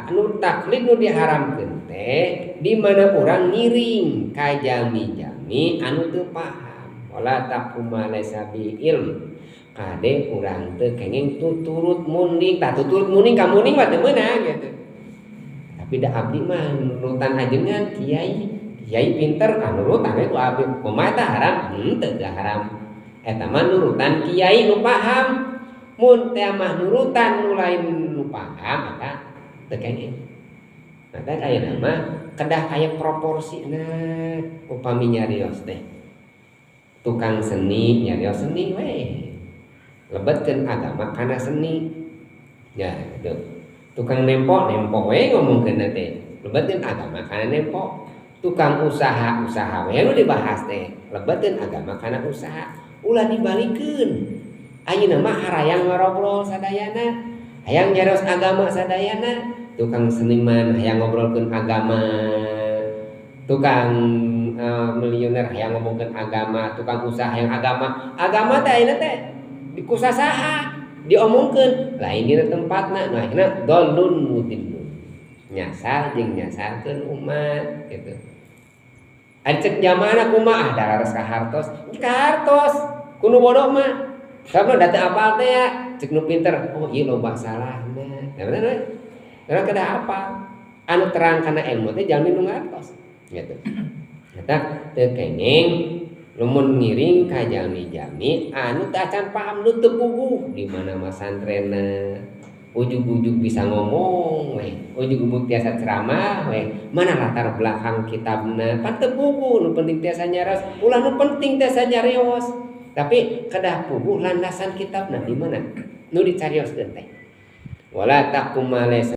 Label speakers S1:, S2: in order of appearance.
S1: anu taklid nu diharamkeun teh di mana urang ngiring ka jami-jami anu teu paham. Wala taquma laysa bi ilm. Kade urang teu kenging tuturut munding, tah tuturut munding ka munding mah teu meunang gitu. Tapi da abdi mah nurutan ajengan kiai pinter kan nurutan we ku abdi kumaha tah haram? Teu haram. Eta mah nurutan kiai nu paham. Mun teh mah nurutan nu lain nu paham eta teu kenging. Maka ayeuna mah kedah aya proporsina upami nyarios teh. Tukang seni nyarios seni we. Lebetkeun agama kana seni. Ya, gitu. Tukang nempo we ngomongkeun teh. Lebetkeun agama kana nempo. Tukang usaha we nu dibahas teh. Lebetkeun agama kana usaha. Ulah dibalikeun. Ayeuna mah harayang ngarobrol sadayana, hayang nyarios agama sadayana. Tukang seniman hayang ngobrolkeun agama, tukang milioner hayang ngomongkeun agama, tukang usaha hayang agama. Agama teh ayeuna teh dikusasaha, diomongkeun lain dina tempatna. Nah ayeuna dolun mudillun. Nyasar jeung nyasarkeun umat gitu. Ari cek jamana kumaha darares ka hartos, ka hartos kudu bodoh mah. Sabna da teu apal teh ya, cek nu pinter, oh ieu loba salahna. Nah bener we. Karena kada apa? Anu terang kana ilmu teh jalmi nu ngartos. Gitu. Eta teu kenging lamun ngiring ka jalmi-jalmi anu teu acan paham nu teu puguh di mana masantrenna. Ujug-ujug bisa ngomong we, ujug-ujug tiasa ceramah we. Mana latar belakang kitabna? Pan teu puguh, nu penting tiasa nyarios, ulah nu penting tiasa nyarios. Tapi kedah puguh landasan kitabna di mana? Nu dicarioskeun teh. Wala taqum ma laysa